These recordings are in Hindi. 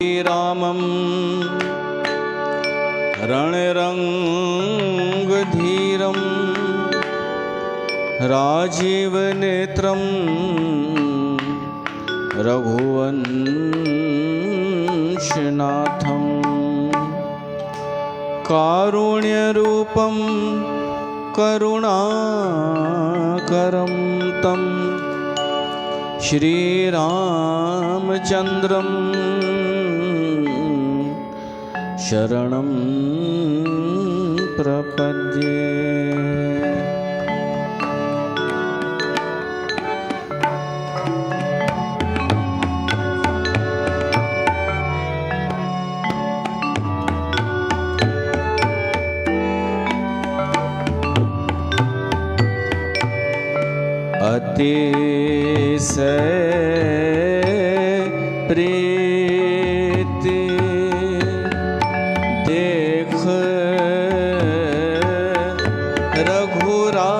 रामं रणरङ्गधीरं राजीवनेत्रं रघुवंशनाथं कारुण्यरूपं करुणाकरं तं श्रीरामचन्द्रं शरणं प्रपद्ये। अतिशय प्रीति देख रघुराई,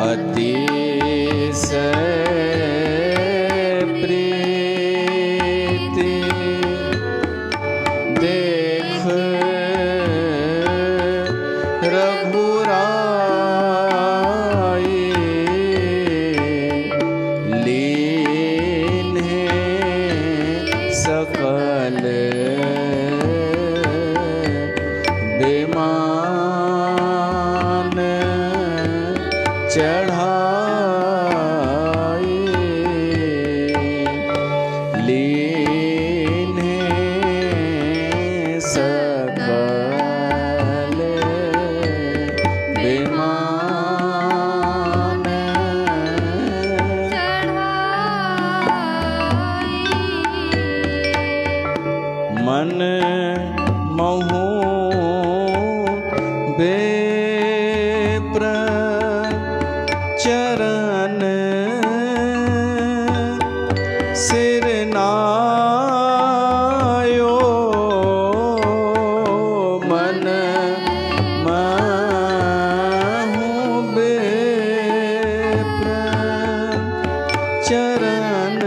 अतिशय प्रीति देख रघुराई, लीन्हे सकल विमान चढ़ाई, लीन्हे सकल विमान चढ़ाई, मन महु बेप्र चरण सिर नायो, मन महु बेप्र चरण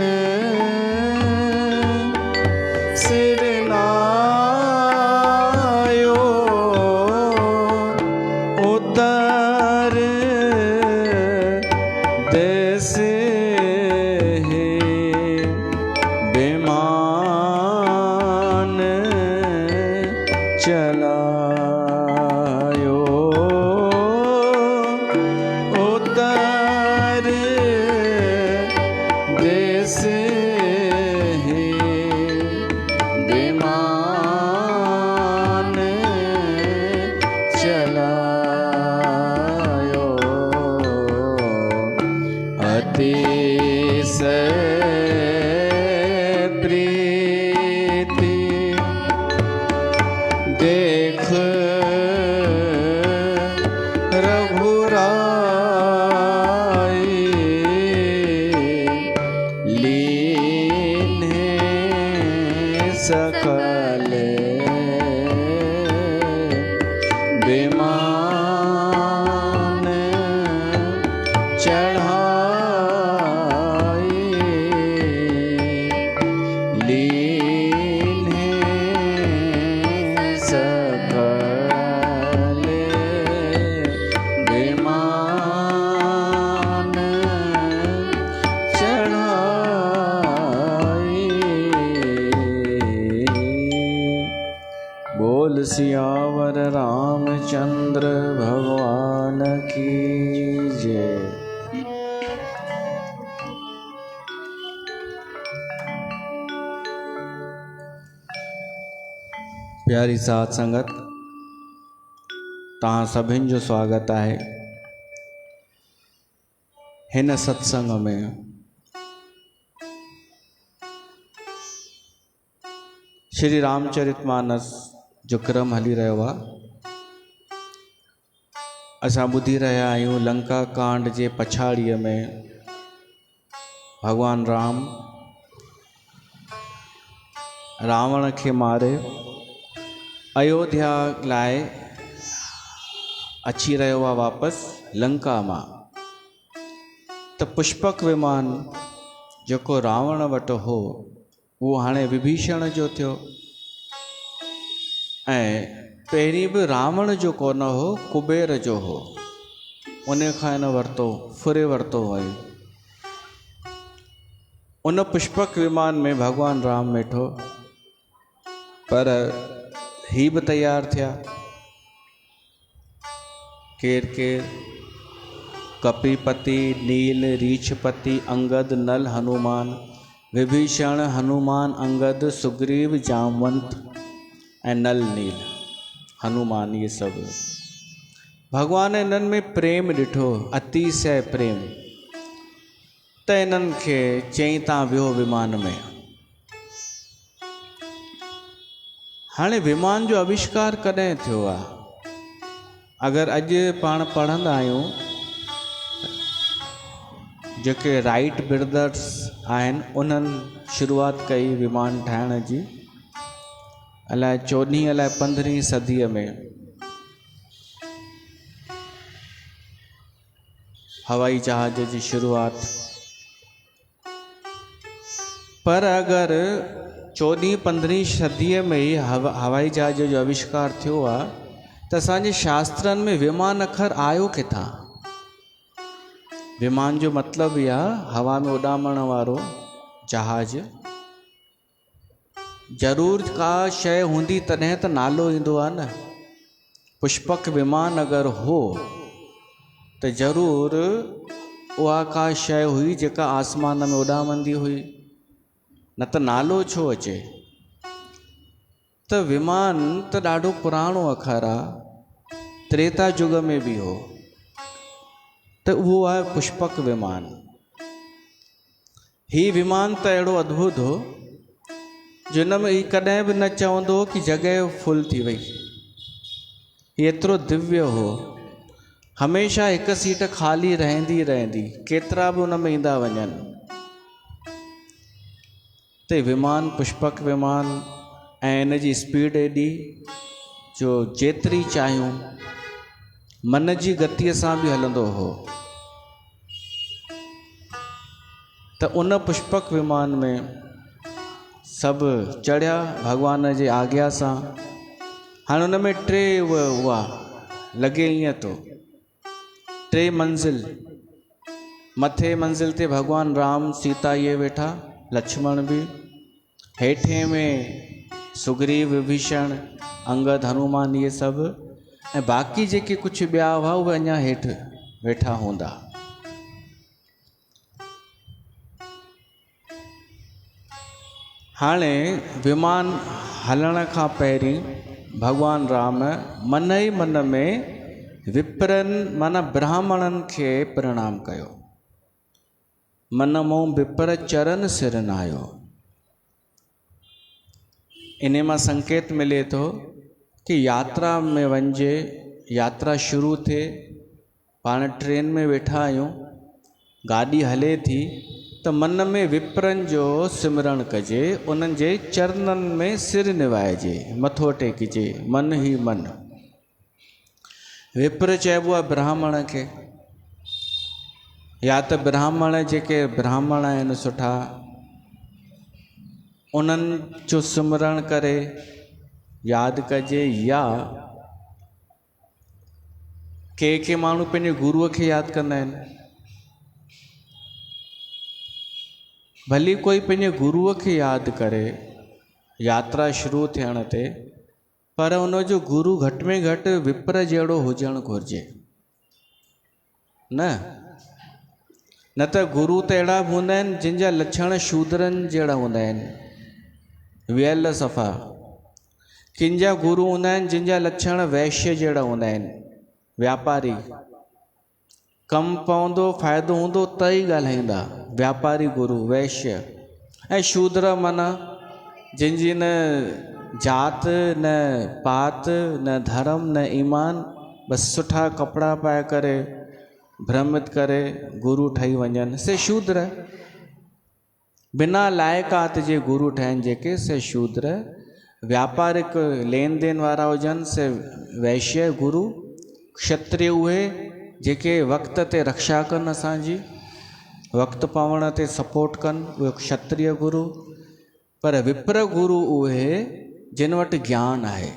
सिर नायो, उतर देसे विमान चलायो, उतर देसे विमान चलायो, अतिशय प्रीति देख रघुराई, लीन्हे सकल विमान चढ़ाई, लीन्हे सकल विमान चढ़ाई। बोल सियावर रामचंद्र भगवान की जय। प्यारी साथ संगत, तहां सभिनि जो स्वागत आहे हिन सत्संग में। श्री रामचरितमानस जो क्रम हली रहियो आहे, असां ॿुधी रहिया आहियूं लंका कांड जे पछाड़ीअ में भगवान राम रावण खे मारे अयोध्या लाइ अची रहियो आहे वापसि लंका मां। त पुष्पक विमान जेको रावण वटि हो उहो हाणे विभीषण जो थियो। ऐं पहिरीं बि रावण जो कोन हो, कुबेर जो हो। उन खां इन वरितो, फुरे वरितो वई। उन पुष्पक विमान में भगवान राम वेठो, पर ही बि तैयार थिया। केर केर? कपीपति, नील, रीछपति, अंगद, नल, हनुमान। विभीषण, हनुमान, अंगद, सुग्रीव, जामवंत ऐं नल, नील, हनुमान, ये सब भगवान इन्हनि में प्रेम ॾिठो, अतिशय प्रेम। त इन्हनि खे चई तव्हां वियो विमान में। हाणे विमान जो आविष्कार कॾहिं थियो आहे? अगरि अॼु पाण पढ़ंदा आहियूं, जेके राइट ब्रदर्स आहिनि उन्हनि शुरूआत कई विमान ठाहिण जी, अलाए 14हीं अलाए 15हीं सदीअ में। हवाई जहाज जी शुरूआत। पर अगरि 14हीं 15हीं सदीअ में ही हवाई जहाज जो आविष्कार थियो आहे, त असांजे शास्त्रनि में विमान अखर आयो किथां? विमान जो मतिलबु इहा हवा में उॾामण वारो जहाज। ज़रूर का शइ हूंदी तॾहिं त नालो ईंदो आहे न। पुष्पक विमान अगरि हो त ज़रूर उहा का शइ हुई जेका आसमान में उॾामंदी हुई, न त नालो छो अचे? त विमान त ॾाढो पुराणो अखर आहे, त्रेता युग में बि हो। त उहो आहे पुष्पक विमान। ही विमान त अहिड़ो अद्भुत हो जिन में ही कॾहिं बि न चवंदो कि जॻह फुल थी वई। ही एतिरो दिव्य हो, हमेशह हिकु सीट ख़ाली रहंदी, केतिरा बि उन में ईंदा वञनि। ते विमान पुष्पक विमान, ऐं इन जी स्पीड एॾी जो जेतिरी चाहियूं मन जी गतीअ सां बि हलंदो हो। त उन पुष्पक विमान में सभु चढ़िया भगवान जी आज्ञा सां। हाणे उन में टे उहा लॻे ईअं तो, टे मंज़िल। मथे मंज़िल ते भगवान राम सीता ये वेठा, लक्ष्मण भी। हेठे में सुग्रीव, विभीषण, अंगद, हनुमान, ये सभु। ऐं बाक़ी जेके कुझु ॿिया हुआ उहे अञा हेठि वेठा हूंदा। हाणे विमान हलण खां पहिरीं भगवान राम मन ई मन में विप्रनि माना ब्राह्मणनि खे प्रणाम कयो। मन मों विप्र चरण सिर नायो। इन मां संकेत मिले थो कि यात्रा में वञिजे, यात्रा शुरू थिए, पाण ट्रेन में वेठा आहियूं, गाॾी हले थी, त मन में विप्रनि जो सिमरण कजे, उन्हनि जे चरणनि में सिर निवाइजे, मथो टेकिजे, मन ही मन। विप्र चइबो आहे ब्राह्मण खे, या त ब्राह्मण जेके ब्राह्मण आहिनि सुठा, उन्हनि जो सिमरण करे यादि कजे, या के माण्हू पंहिंजे गुरूअ खे यादि कंदा आहिनि। भली कोई पंहिंजे गुरूअ खे यादि करे यात्रा शुरू थियण ते, पर उनजो गुरू घटि में घटि विप्र जहिड़ो हुजणु घुरिजे। न त गुरू त अहिड़ा बि हूंदा आहिनि जिन जा लक्षण शूद्रनि जहिड़ा हूंदा आहिनि, वियल सफ़ा। किन जा गुरू हूंदा आहिनि जिन जा लक्षण वैश्य जहिड़ा हूंदा आहिनि, व्यापारी। कमु पवंदो, फ़ाइदो हूंदो त ई ॻाल्हाईंदा, व्यापारी गुरू, वैश्य। ऐं शूद्र माना जिनजी न जात, न पात, न धर्म, न ईमान, बसि सुठा कपिड़ा पाए करे भ्रमित करे गुरू ठही वञनि, से शूद्र। बिना लाइकात जे गुरू ठहनि जेके, से शूद्र। व्यापारिक लेन देन वारा हुजनि, से वैश्य गुरू। क्षत्रिय उहे जेके वक़्त ते रक्षा कनि असांजी, वक़्तु पवण ते सपोर्ट कनि, उहे क्षत्रिय गुरु। पर विप्र गुरु उहे जिन वटि ज्ञान आहे,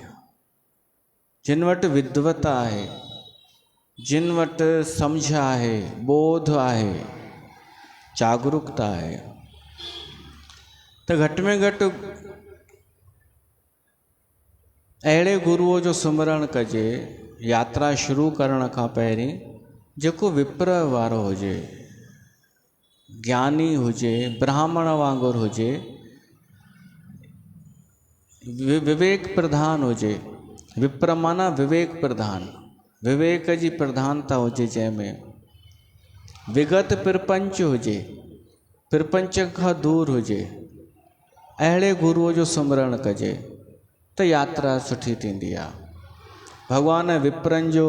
जिन वटि विद्वता आहे, जिन वटि सम्झ आहे, बोध आहे, जागरूकता आहे। त घटि में घटि अहिड़े गुरुअ जो सुमरण कजे यात्रा शुरू करण खां पहिरीं, जेको विप्र वारो हुजे, ज्ञानी हुजे, ब्राह्मण वांगुरु हुजे, विवेक प्रधान हुजे। विप्र माना विवेक प्रधान, विवेक जी प्रधानता हुजे, जंहिंमें विगत प्रपंच हुजे, प्रपंच खां दूर हुजे। अहिड़े गुरुअ जो सुमरण कजे त यात्रा सुठी थींदी आहे। भॻवान विप्रनि जो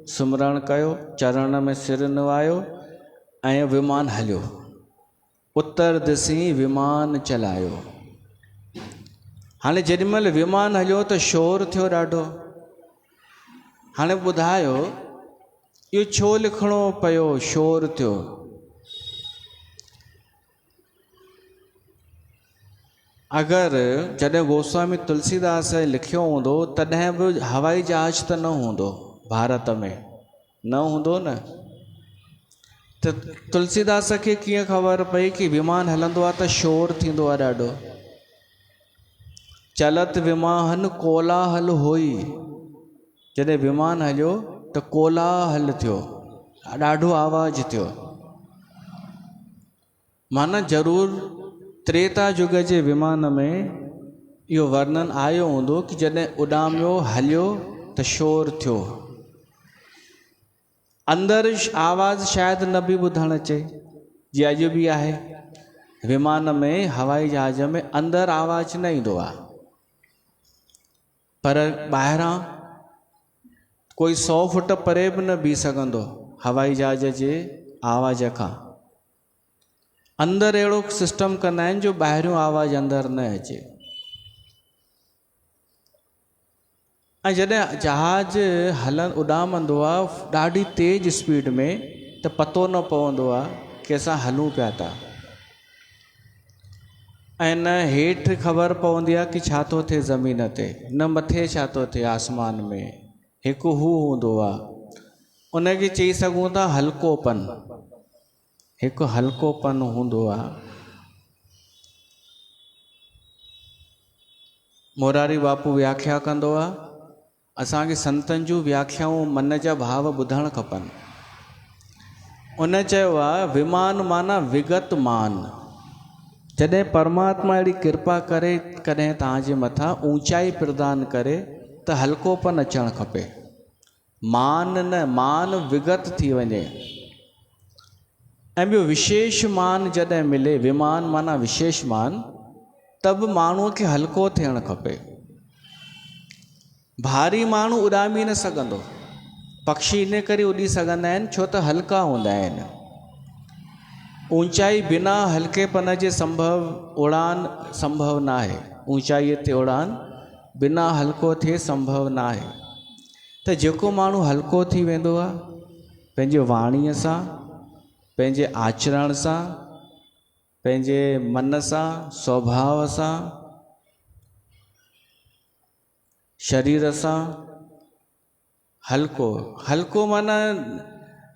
सुमरण कयो, चरण में सिर नवायो ऐं विमान हलियो, उत्तर दिसी विमान चलायो। हाणे जेॾीमहिल विमान हलियो त शोर थियो ॾाढो। हाणे ॿुधायो इहो छो लिखिणो पियो, शोर थियो? अगरि जॾहिं गोस्वामी तुलसीदास लिखियो हूंदो तॾहिं बि हवाई जहाज त न हूंदो, भारत में न हूंदो न। त तुलसीदास खे कीअं ख़बर पई कि विमान हलंदो आहे त शोर थींदो आहे ॾाढो? चलत विमान कोलाहल होई, जॾहिं विमान हलियो त कोलाहल थियो, ॾाढो आवाज़ थियो। माना ज़रूरु त्रेता युग जे विमान में इहो वर्णन आयो हूंदो कि जॾहिं उॾामियो हलियो त शोर थियो। अंदरि आवाज़ शायदि न बि ॿुधणु अचे, जीअं अॼु बि आहे विमान में, हवाई जहाज में अंदरि आवाज़ न ईंदो आहे, पर ॿाहिरां कोई 100 फुट परे बि न बीह सघंदो हवाई जहाज जे आवाज़ खां। अंदरि अहिड़ो सिस्टम कंदा आहिनि जो ॿाहिरियों आवाज़ अंदरि न अचे। ऐं जॾहिं जहाज उॾामंदो आहे ॾाढी तेज़ स्पीड में, त पतो न पवंदो आहे कि असां हलूं पिया था, ऐं न हेठि ख़बर पवंदी आहे कि छा थो थिए ज़मीन ते, न मथे छा थो थिए आसमान में। हिकु हू हूंदो आहे, उनखे चई सघूं था हल्कोपन, हिकु हल्कोपन हूंदो आहे। मोरारी बापू व्याख्या कंदो आहे, असांखे संतनि जूं व्याख्याऊं मन जा भाव ॿुधणु खपनि। उन चयो आहे विमान माना विगत मान। जॾहिं परमात्मा अहिड़ी कृपा करे कॾहिं तव्हांजे मथां ऊंचाई प्रदान करे त हल्कोपन अचणु खपे। मान न, मान विगत थी वञे। ऐं ॿियो विशेष मान जॾहिं मिले, विमान माना विशेष मान, तब माण्हूअ खे हल्को थियणु खपे। भारी माण्हू उॾामी न सघंदो, पक्षी इन करे उॾी सघंदा आहिनि छो त हल्का हूंदा आहिनि। ऊंचाई बिना हल्केपन जे उड़ान संभव न आहे। ऊंचाईअ ते उड़ान बिना हल्को थिए संभव न आहे। त जेको माण्हू हल्को थी वेंदो आहे पंहिंजे वाणीअ सां, पंहिंजे आचरण सां, पंहिंजे मन सां, स्वभाव सां, शरीर सां, हल्को। हल्को माना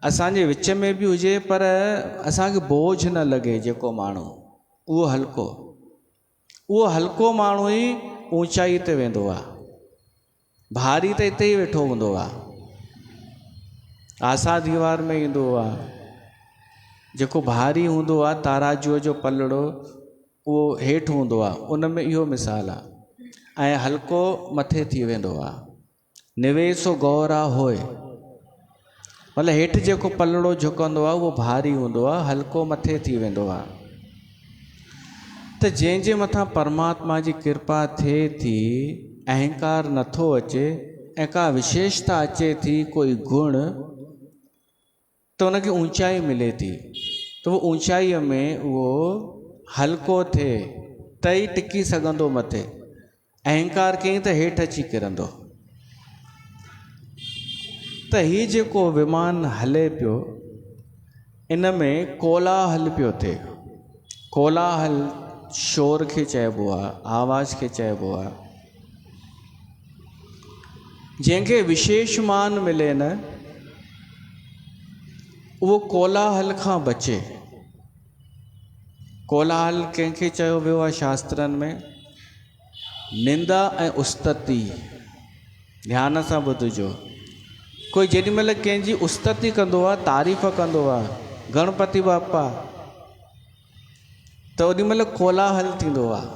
असांजे विच में बि हुजे पर असांखे बोझ न लॻे। जेको माण्हू उहो हल्को माण्हू ई ऊंचाई ते वेंदो आहे। भारी त हिते ई वेठो हूंदो आहे, आसा दीवार में ईंदो आहे। जेको भारी हूंदो आहे, ताराजूअ जो पलड़ो, उहो हेठि हूंदो आहे। उन में इहो मिसाल आहे। ऐं हल्को मथे थी वेंदो आहे। निवेसो गौरा होए, मतिलबु हेठि जेको पलड़ो झुकंदो आहे उहो भारी हूंदो आहे, हल्को मथे थी वेंदो आहे। त जंहिंजे मथां परमात्मा जी कृपा थिए थी, अहंकार नथो अचे ऐं का विशेषता अचे थी, कोई गुण, त उनखे ऊंचाई मिले थी। त उहो ऊंचाईअ में उहो हल्को थिए त ई टिकी सघंदो मथे। अहंकार कयईं त हेठि अची किरंदो। त हीउ जेको विमान हले पियो, इन में कोलाहल पियो थिए। कोलाहल शोर खे चइबो आहे, आवाज़ खे चइबो आहे। जंहिंखे विशेष मान मिले न, उहो कोलाहल खां बचे। कोलाहल कंहिंखे चयो वियो आहे शास्त्रनि में? निंदा ऐं उस्तति। ध्यान सां ॿुधिजो। कोई जेॾी महिल कंहिंजी उस्तति कंदो आहे, तारीफ़ कंदो आहे, गणपति बापा, त ओॾी महिल कोलाहल थींदो आहे।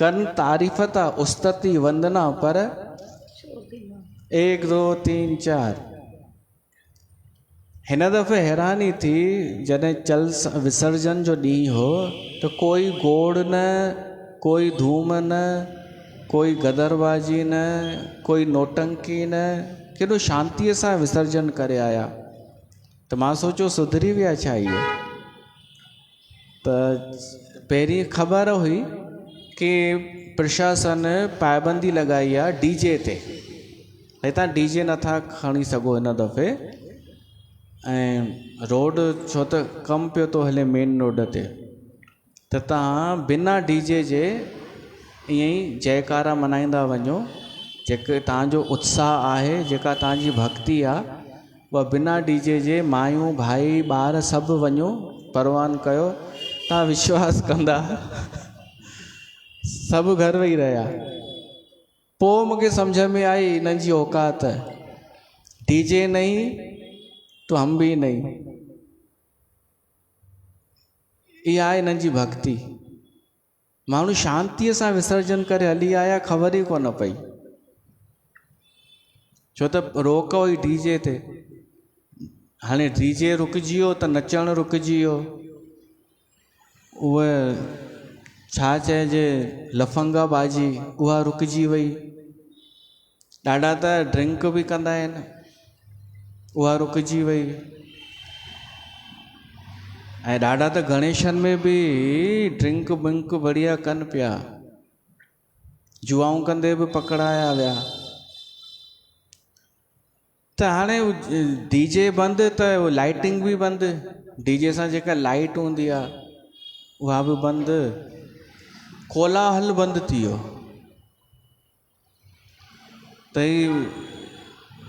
कनि तारीफ़ था, उस्तति वंदना, पर 1 2 3 4। हिन दफ़े हैरानी थी, जॾहिं चल विसर्जन जो ॾींहुं हो, त कोई गोड़ न, कोई धूम न, कोई गदरबाजी न, कोई नोटंकी न, केॾो शांतीअ सां विसर्जन करे आया। त मां सोचियो सुधरी विया छा इहे? त पहिरीं ख़बर हुई कि प्रशासन पाबंदी लॻाई आहे डीजे ते, हितां डीजे नथा खणी सघो हिन दफ़े। ऐं रोड छो त कमु पियो थो हले मेन रोड ते, त तव्हां बिना डीजे जे ईअं ई जयकारा मल्हाईंदा वञो। जेके तव्हांजो उत्साह आहे, जेका तव्हांजी भक्ति आहे, उहा बिना डीजे जे मायूं भाई ॿार सभु वञो, परवान कयो। तव्हां विश्वास कंदा सभु घर वेही रहिया। पोइ मूंखे सम्झ में आई इन्हनि जी औकात। डीजे नहीं तो हम भी नहीं, इहा आहे इन्हनि जी भक्ति। माण्हू शांतीअ सां विसर्जन करे हली आया, ख़बर ई कोन पई। छो त रोक हुई डीजे ते। हाणे डीजे रुकिजी वियो त नचणु रुकिजी वियो। उहा छा चइजे, लफंगा बाजी, उहा रुकिजी वई। ॾाढा त ड्रिंक बि कंदा आहिनि, उहा रुकिजी वई। ऐं ॾाढा त गणेशन में बि ड्रिंक विंक बढ़िया कनि पिया, जुआऊं कंदे बि पकड़ाया विया। त हाणे डीजे बंदि त लाइटिंग बि बंदि। डीजे सां जेका लाइट हूंदी आहे उहा बि बंदि। कोलाहल बंदि थी वियो। त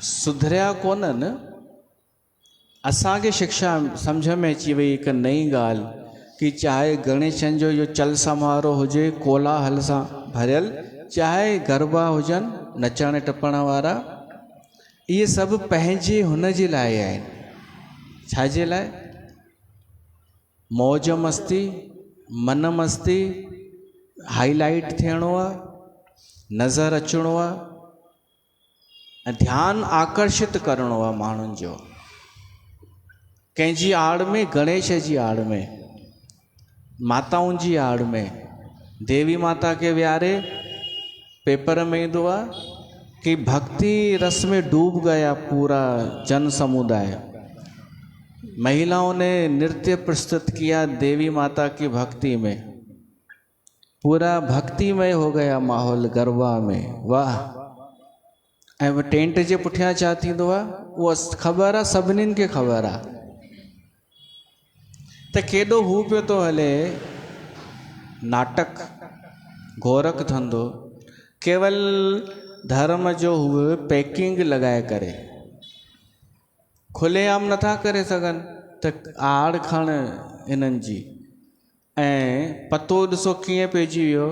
सुधरिया कोन्हनि। असांखे शिक्षा सम्झ में अची वई हिकु नई ॻाल्हि, कि चाहे गणेशन जो इहो चल समारोह हुजे कोलाहल सां भरियल, चाहे गरबा हुजनि नचण टपण वारा, इहे सभु पंहिंजे हुन जे लाइ आहिनि। छाजे लाइ? मौज मस्ती, मन मस्ती, हाईलाइट थियणो आहे, नज़र अचणो आहे, ऐं ध्यानु आकर्षित करिणो आहे माण्हुनि जो। कंहिंजी आड़ में, गणेश जी आड़ में, माताउनि जी आड़ में, देवी माता खे विहारे पेपर में ईंदो आहे कि भक्ति रस में डूब गया पूरा जन समुदाय। महिलाओं ने नृत्य प्रस्तुत किया देवी माता की भक्ति में, पूरा भक्तिमय हो गया माहौल गरबा में। वाह! ऐं टेंट जे पुठियां छा थींदो आहे उहा ख़बर आहे, सभिनीनि खे ख़बर आहे। त केॾो हू पियो थो हले नाटक, गोरख धंधो। केवल धर्म जो उहे पैकिंग लॻाए करे, खुलेआम नथा करे सघनि। त आड़ खण इन्हनि जी। ऐं पतो ॾिसो कीअं पइजी वियो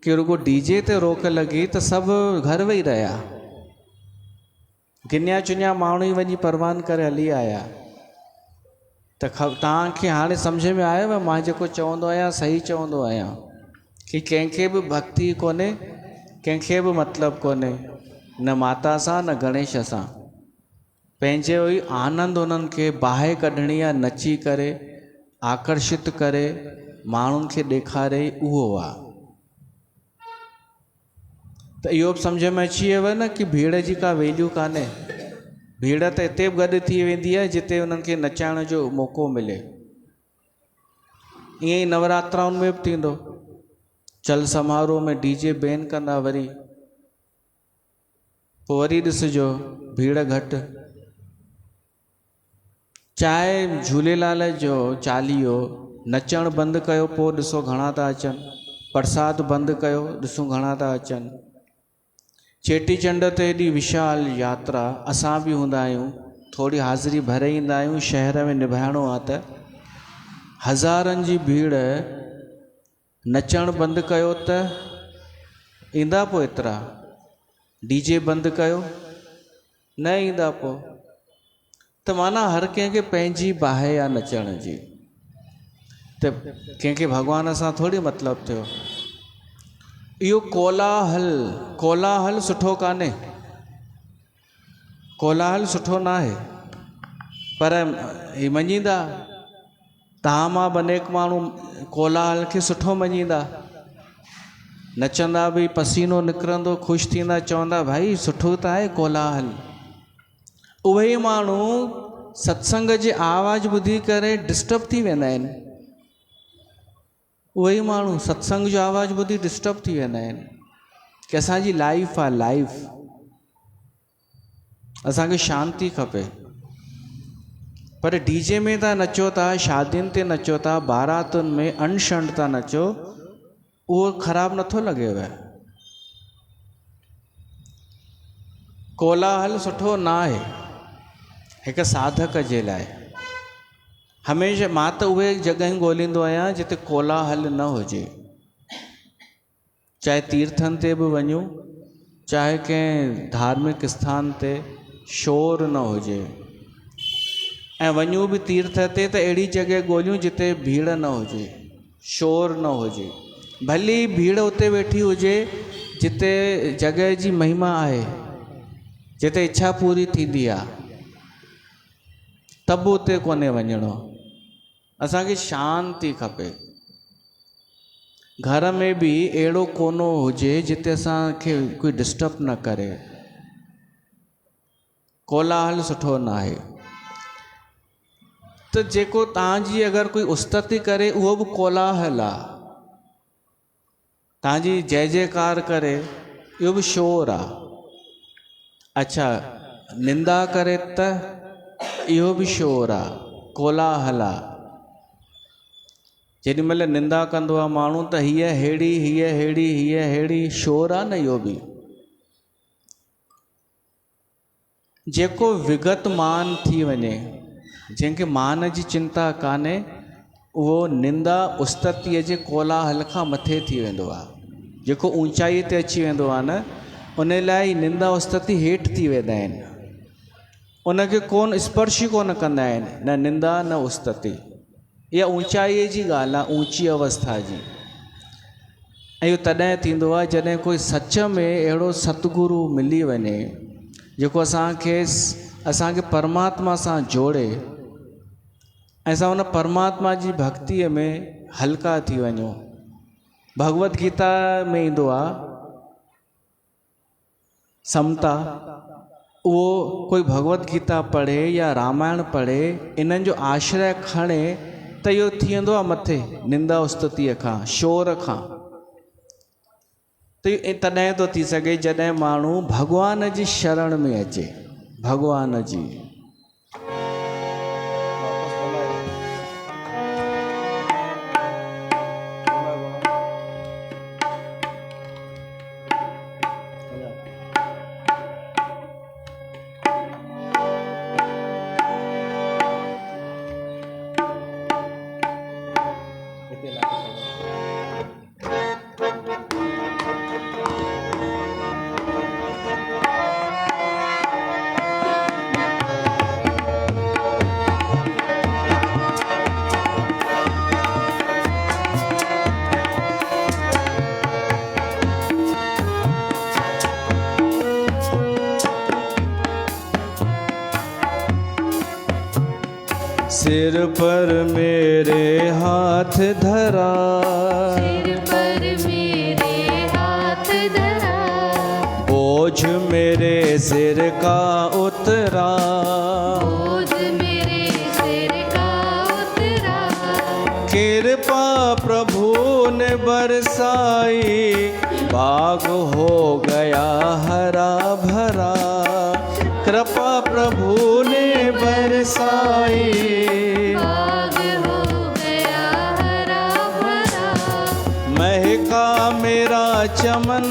कि रुगो डीजे ते रोक लॻी त सभु घर वेही रहिया। गिनिया चुनिया माण्हू ई वञी परवान करे हली आया। त तव्हांखे हाणे सम्झ में आयव मां जेको चवंदो आहियां सही चवंदो आहियां, कि कंहिंखे बि भक्ति कोन्हे, कंहिंखे बि मतिलबु कोन्हे, न माता सां न गणेश सां। पंहिंजे ई आनंद उन्हनि खे बाहि कढणी आहे, नची करे, आकर्षित करे, माण्हुनि खे ॾेखारे, उहो आहे। त इहो बि सम्झ में अची वियो न कि भीड़ जी का वैल्यू कान्हे। भीड़ त हिते बि गॾु थी वेंदी आहे जिते उन्हनि खे नचाइण जो मौक़ो मिले। ईअं ई नवरात्राउनि में बि थींदो, चल समारोह में डीजे बैन कंदा, वरी पोइ वरी ॾिसिजो भीड़ घटि। चाहे झूलेलाल जो चालीहो नचण बंदि कयो, पोइ ॾिसो घणा था अचनि। प्रसाद बंदि कयो, ॾिसो घणा था अचनि। चेटीचंड ते एॾी विशाल यात्रा, असां बि हूंदा आहियूं, थोरी हाज़िरी भरे ईंदा आहियूं, शहर में निभाइणो आहे त हज़ारनि जी भीड़, नचण बंदि कयो त ईंदा पोइ एतिरा, डीजे बंदि कयो न ईंदा पोइ। त माना हर कंहिंखे पंहिंजी बाहि आहे नचण जी, त कंहिंखे भॻवान सां थोरी मतिलबु थियो। इहो कोलाहल सुठो कान्हे, कोलाहल सुठो न आहे, पर ही मञींदा, तव्हां मां अनेक माण्हू कोलाहल खे सुठो मञींदा, नचंदा बि, पसीनो निकिरंदो, ख़ुशि थींदा, चवंदा भाई सुठो त आहे कोलाहल। उहे ई माण्हू सत्संग जे आवाज़ ॿुधी करे डिस्टर्ब थी वेंदा आहिनि। उहे ई माण्हू सत्संग जो आवाज़ ॿुधी डिस्टर्ब थी वेंदा आहिनि कि असांजी लाइफ आहे, लाइफ असांखे शांती खपे। पर डीजे में था नचो था, शादियुनि ते नचो था, बारातुनि में अनशंड था नचो, उहो ख़राबु नथो लॻेव। कोलाहल सुठो न आहे हिकु साधक जे लाइ। हमेशह मां त उहे जॻहियूं ॻोल्हींदो आहियां जिते कोलाहल न हुजे। चाहे तीर्थनि ते बि वञूं, चाहे कंहिं धार्मिक स्थान ते शोर न हुजे, ऐं वञूं बि तीर्थ ते त अहिड़ी जॻह ॻोल्हियूं जिते भीड़ न हुजे, शोर न हुजे। भली भीड़ उते वेठी हुजे जिते जॻह जी महिमा आहे, जिते इच्छा पूरी थींदी आहे, त बि उते कोन्हे वञिणो। असांखे शांती खपे। घर में बि अहिड़ो कोनो हुजे जिते असांखे कोई डिस्टर्ब न करे। कोलाहल सुठो न आहे। त जेको तव्हांजी अगरि कोई उस्तति करे, उहो बि कोलाहल आहे। तव्हांजी जय जयकार करे, इहो बि शोर आहे। अच्छा, निंदा करे त इहो बि शोर आहे, कोलाहल आहे। जेॾी महिल निंदा कंदो आहे माण्हू त हीअ अहिड़ी, हीअ अहिड़ी, हीअ अहिड़ी, शोर आहे न इहो बि। जेको विगत मान थी वञे, जंहिंखे मान जी चिंता कान्हे, उहो निंदा उस्ततीअ जे कोलाहल खां मथे थी वेंदो आहे। जेको ऊचाई ते अची वेंदो आहे न, उन लाइ निंदा उस्तति हेठि थी वेंदा आहिनि, उनखे कोन स्पर्श कोन कंदा आहिनि, न निंदा न उस्तति। इहा ऊचाईअ जी ॻाल्हि आहे, ऊची अवस्था जी। ऐं इहो तॾहिं थींदो आहे जॾहिं कोई सच में अहिड़ो सतगुरु मिली वञे, जेको असांखे परमात्मा सां जोड़े, ऐं असां उन परमात्मा जी भक्तिअ में हल्का थी वञूं। भगवत गीता में ईंदो आहे समता। उहो कोई भगवत गीता पढ़े या रामायण पढ़े, इन्हनि जो आश्रय खणे त इहो थी वेंदो आहे मथे निंदा उस्ततीअ खां, शोर खां। त तॾहिं थो थी सघे जॾहिं माण्हू भॻवान जी शरण में अचे, भॻवान जी। सिर पर मेरे हाथ धरा, सिर पर मेरे हाथ धरा, बोझ मेरे सिर का उतरा, बोझ मेरे सिर का उतरा। कृपा प्रभु ने बरसाई, बाग हो गया हरा भरा। कृपा प्रभु ने बरसाई, साई, बाग हो गया हरा भरा, महका मेरा चमन,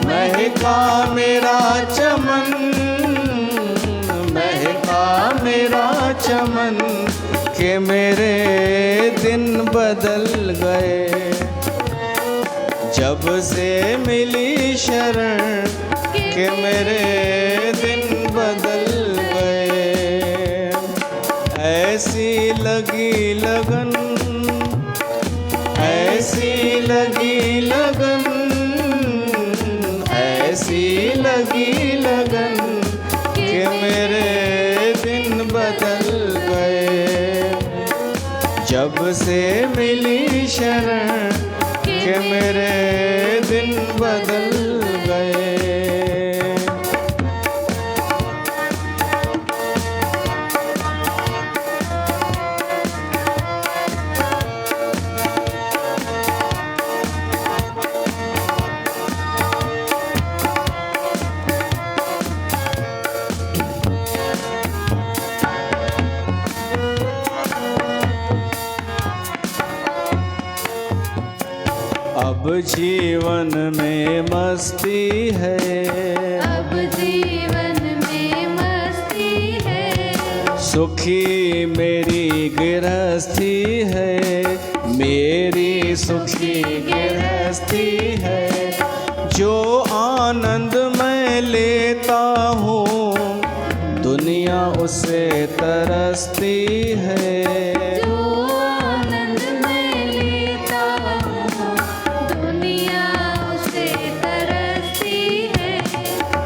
महका मेरा चमन, महका मेरा चमन, के मेरे दिन बदल गए जब से मिली शरण, के मेरे दिन बदल गए। ऐसी लगी लगन, ऐसी लगी लगन, ऐसी लगी लगन, के मेरे दिन बदल गए जब से मिली शरण, के मेरे दिन बदल गए। अब जीवन में मस्ती है, अब जीवन में मस्ती है, सुखी मेरी गृहस्थी है, मेरी सुखी गृहस्थी है। जो आनंद मैं लेता हूँ दुनिया उसे तरसती है, जो आनंद मैं लेता हूँ दुनिया उसे तरसती है।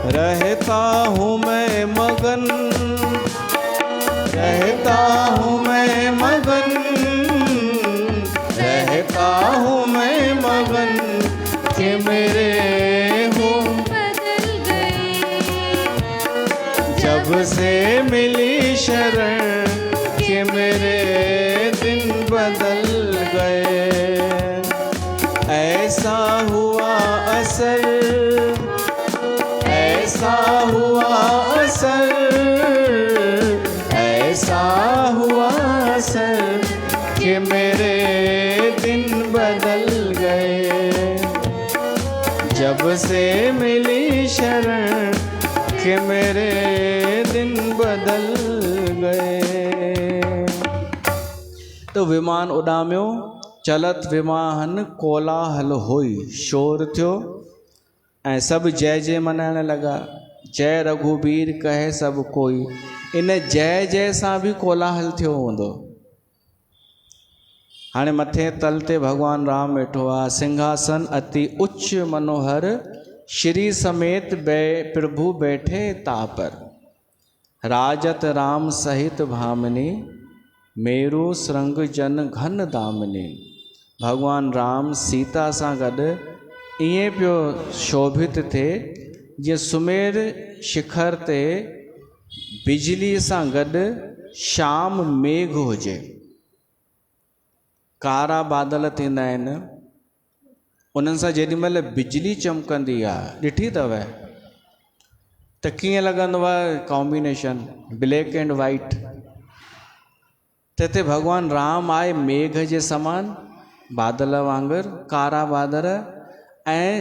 रहता हूँ मैं मगन, रहता हूँ मैं मगन, रहता हूँ मैं मगन, के मेरे हो बदल गई जब से मिली शरण, के मेरे दिन बदल गए। ऐसा हुआ असर, ऐसा हुआ असर, ऐसा हुआ असर, कि मेरे दिन बदल गए जब से मिली शरण, कि मेरे दिन बदल गए। तो विमान उॾामियो, चलत विमान कोलाहल होई, शोर थियो ऐं सभु जय जय मनाइण लॻा। जय रघुबीर कहे सभु कोई, इन जय जय सां बि कोलाहल थियो हूंदो। हाणे मथे तल ते भगवान राम वेठो आहे, सिंहासन अति उच्च मनोहर, श्री समेत प्रभु बैठे तापर, राजत राम सहित भामिनी, मेरु श्रृंग जन घन दामिनी। भगवान राम सीता सां गॾु ईअं पियो शोभित थिए जीअं सुमेर शिखर ते बिजली सां गॾु शाम मेघ हुजे। कारा बादल थींदा आहिनि, उन्हनि सां जेॾीमहिल बिजली चमकंदी आहे, ॾिठी अथव त कीअं लॻंदो आहे कॉम्बिनेशन, ब्लैक एंड वाइट। त हिते भगवान राम आहे मेघ जे समान, बादल वांगुरु कारा बादल, ऐं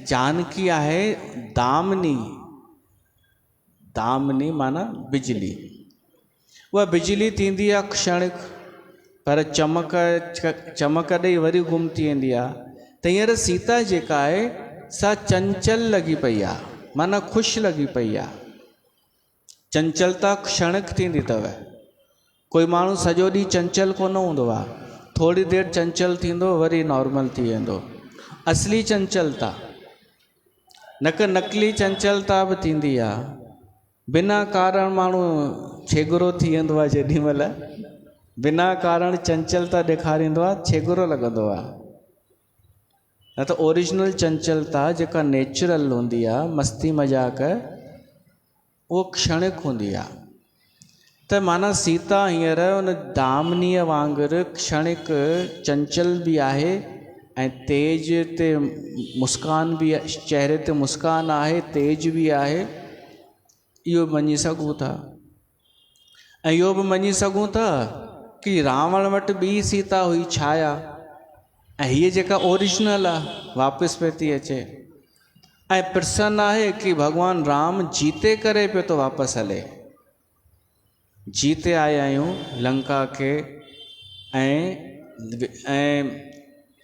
जानकी आहे दामिनी, दामिनी माना बिजली। उहा बिजली थींदी आहे क्षणिक, पर चमक ॾेई वरी गुम थी वेंदी आहे। त हींअर सीता जेका आहे सा चंचल लॻी पई आहे, माना ख़ुशि लॻी पई आहे। चंचलता क्षणिक थींदी अथव। कोई माण्हू सॼो ॾींहुं चंचल कोन हूंदो आहे, थोरी देरि चंचल थींदो वरी नॉर्मल थी वेंदो। असली चंचलता, न क नकली चंचलता बि थींदी आहे। बिना कारण माण्हू छेगरो थी वेंदो आहे, जेॾीमहिल बिना कारण चंचलता ॾेखारींदो आहे छेगरो लॻंदो आहे। न त ओरिजिनल चंचलता जेका नेचुरल हूंदी आहे, मस्ती मज़ाक, उहो क्षणिक हूंदी आहे। त माना सीता हींअर उन दामिनीअ वांगुरु क्षणिक चंचल बि आहे, ऐं तेज ते मुस्कान बि, चहिरे ते मुस्कान आहे, तेज बि आहे। इहो मञी सघूं था। ऐं इहो बि मञी सघूं था कि रावण वटि ॿी सीता हुई छाया, ऐं हीअ जेका ओरिजिनल आहे वापसि पे थी अचे। ऐं प्रसन्न आहे कि भॻवानु राम जीते करे पियो थो वापसि हले। जीते आया आहियूं लंका खे, ऐं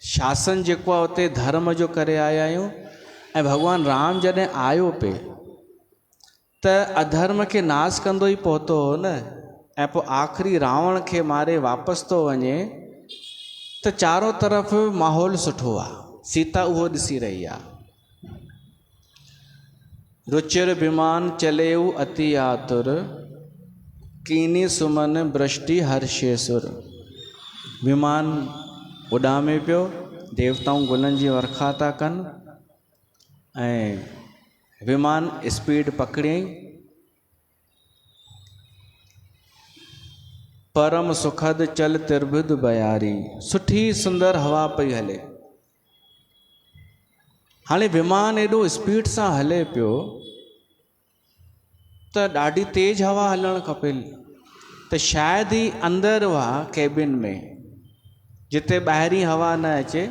शासन जेको आहे उते धर्म जो करे आया आहियूं। ऐं भॻवानु राम जॾहिं आयो पे त अधर्म खे नाश कंदो ई पहुतो हो न, ऐं पोइ आख़िरी रावण खे मारे वापसि थो वञे त चारों तरफ़ माहौल सुठो आहे। सीता उहो ॾिसी रही आहे। रुचिर विमान चलेऊ अति आतुर, कीनी सुमन वृष्टि हर्षेसुर। विमान उॾामे पियो, देवताऊं गुलनि जी वर्खा था कनि, ऐं विमान स्पीड पकड़ियईं। परम सुखद चल तिरबिद बयारी। सुठी सुंदर हवा पई हले। हाणे विमान एॾो स्पीड सां हले पियो त ॾाढी तेज़ हवा हलणु खपे, त शायदि ई अंदरि हुआ कैबिन में, जिते ॿाहिरीं हवा न अचे,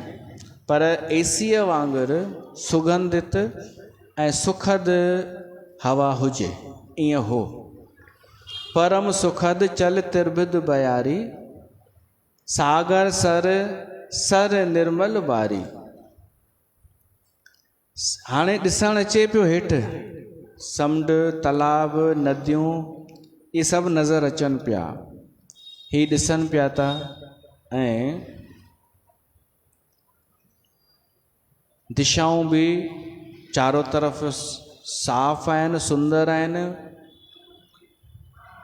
पर एसीअ वांगुरु सुगंधित ऐं सुखद हवा हुजे, ईअं हो। परम सुखद चल तिरबिद बयारी, सागर सर सर निर्मल बारी। हाणे ॾिसणु अचे पियो हेठि समुंड, तालाब, नदियूं, इहे सभु नज़र अचनि पिया। ही ॾिसनि पिया था, ऐं दिशाऊं बि चारों तरफ़ साफ़ आहिनि, सुंदर आहिनि।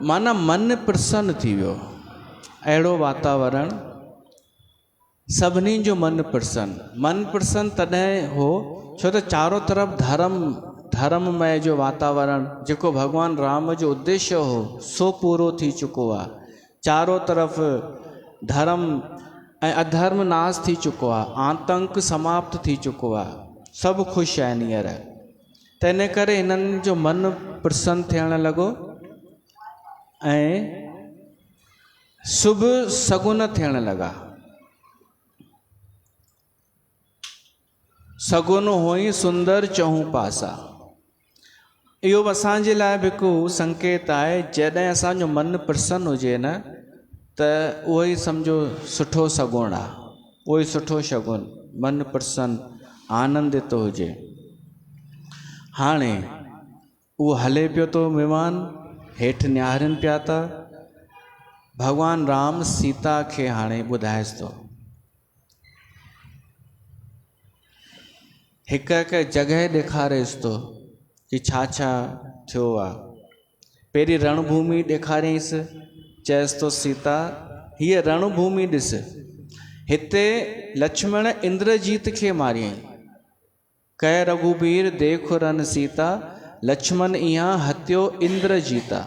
माना मन प्रसन्न थी वियो। अहिड़ो वातावरण, सभिनी जो मन प्रसन्न तॾहिं हो छो त चारों तरफ़ धर्ममय जो वातावरण, जेको भॻवानु राम जो उद्देश्य हो सो पूरो थी चुको आहे। चारों तरफ़ धर्म ऐं अधर्म नाश थी चुको आहे, आतंक समाप्त थी चुको आहे, सभु ख़ुशि आहिनि हींअर। त इन करे हिननि जो मन प्रसन्न थियणु लॻो, ऐं शुभ सगुन थियणु लॻा। सगुन हुई सुंदर चहूं पासा। इहो बि असांजे लाइ बि हिकु संकेत आहे। जॾहिं असांजो मन प्रसन्न हुजे न, त उहो ई सम्झो सुठो सगुण आहे, उहो ई सुठो शगुन। मन प्रसन्न, आनंदित हुजे। हाणे उहो हले पियो थो विमान, हेठि निहारनि पिया था। भॻवानु राम सीता खे हाणे ॿुधाएसि थो, हिकु हिकु जॻह ॾेखारेसि थो कि छा छा थियो आहे। पहिरीं रणभूमि ॾेखारियईंसि, चएसि थो सीता हीअ रणभूमि ॾिस, हिते लक्ष्मण इंद्रजीत खे मारियईं। कह रघुबीर देख रन सीता, लक्ष्मण इहाँ हत्यो इंद्रजीता।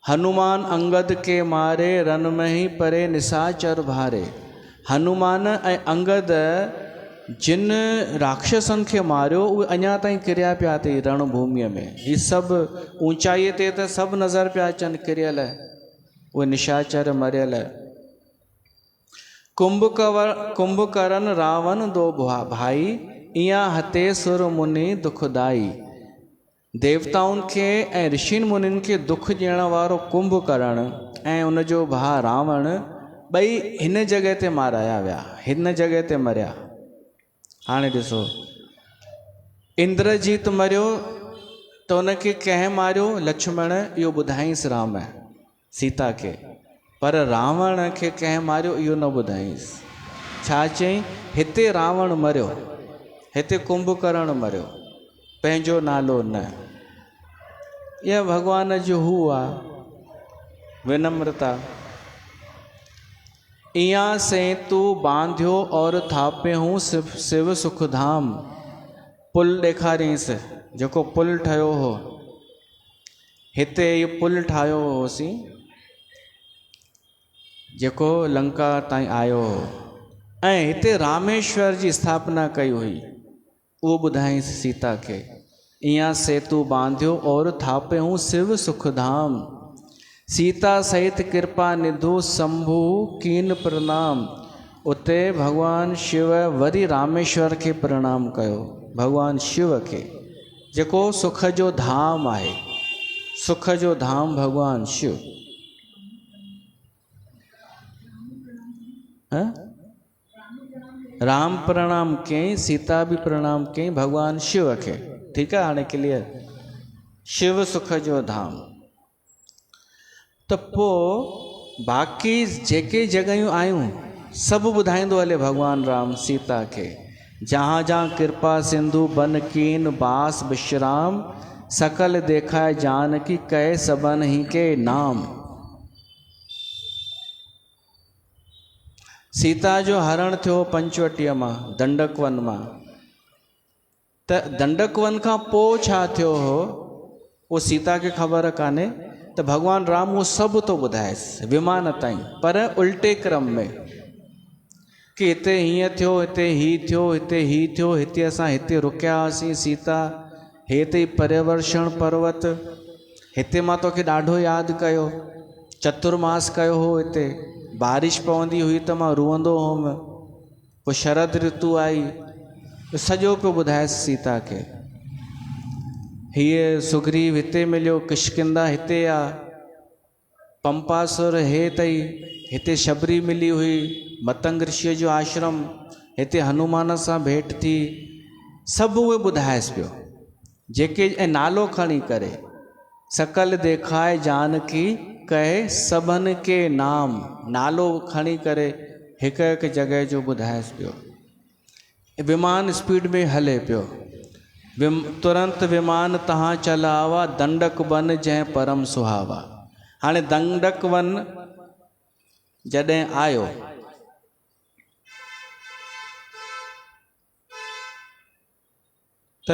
हनुमान अंगद के मारे, रन में ही परे निशाचर भारे। हनुमान ऐं अंगद जिन राक्षसनि खे मारियो, उहे अञा ताईं किरिया पिया अथई रणभूमिअ में। हीअ सभु ऊचाईअ ते त सभु नज़र पिया अचनि किरियल, उहे निशाचर मरियल। कुंभकर्ण रावण दो भाई, इहाँ हते सुर मुनि दुखदाई। देवताउनि खे ऐं ऋषिनि मुनिनि खे दुख ॾियण वारो कुंभकर्ण ऐं उनजो भाउ रावण, ॿई हिन जॻह ते माराया विया, हिन जॻह ते मरिया। हाणे ॾिसो, इंद्रजीत मरियो त उनखे कंहिं मारियो? लक्ष्मण। इहो ॿुधाईंसि राम सीता खे, पर रावण खे कंहिं मारियो इहो न ॿुधाईंसि। छा चई? हिते रावण मरियो, हिते कुंभकर्ण मरियो, पंहिंजो नालो न। इहा भॻवान जो हू आहे विनम्रता। इहाँ से तू बांधियो और थापे हूँ शिव सुखधाम। पुल ॾेखारियईंसि, जेको पुल ठहियो हो, हिते इहो पुल ठाहियो होसीं, जेको लंका ताईं आयो हो। ऐं हिते रामेश्वर जी स्थापना कई हुई, उहो ॿुधाईंसि सीता खे। इया सेतु बांध्यो और थापे हूँ शिव सुखधाम। सीता सहित कृपा निधु शंभु कीन प्रणाम। उते भगवान शिव वरी रामेश्वर के प्रणाम कयो, भगवान शिव के, जेको सुख जो धाम आहे, सुख जो धाम भगवान शिव। राम प्रणाम कई, सीता भी प्रणाम कई, भगवान शिव के। ठीक है, हाणे क्लियर। शिव सुख जो धाम। तो पोइ बाक़ी जेके जॻहियूं आयूं सभु ॿुधाईंदो हले भगवान राम सीता के। जहाँ जहाँ कृपा सिंधु बन कीन बास विश्राम। सकल देखाए जानकी कहे सबन ही के नाम। सीता जो हरण थियो पंचवटीअ मां, दंडक वन मां। त दंडक वन खां पोइ छा थियो हो वो सीता खे ख़बर कान्हे। तो भगवान राम वो सब तो ॿुधाएसि विमान ताईं, पर उल्टे क्रम में, कि हिते हीअं थियो, हिते ही थियो, हिते ही थियो, हिते असां हिते रुकिया हुआसीं सीता, हिते पर्यवर्षण पर्वत, हिते मां तोखे ॾाढो यादि कयो, चतुर्मास कयो हो, हिते बारिश पवंदी हुई त मां रुअंदो हुअमि, पोइ शरद ऋतु आई, सॼो पियो ॿुधाएसि सीता खे। हीअ सुग्रीव हिते मिलियो, किष्किंधा हिते आहे, पंपासुर हे तई, हिते शबरी मिली हुई, मतंग ऋषिअ जो आश्रम, हिते हनुमान सां भेंट थी, सभु उहे ॿुधाएसि पियो। जेके ऐं नालो खणी करे, सकल देखाए जानकी कहे सभन के नाम, नालो खणी करे हिकु हिकु जॻह जो ॿुधाएसि पियो। विमान स्पीड में हले पियो। तुरंत विमान तहाँ चलावा, दंडक वन जै परम सुहावा। हाणे दंडक वन जॾहिं आयो त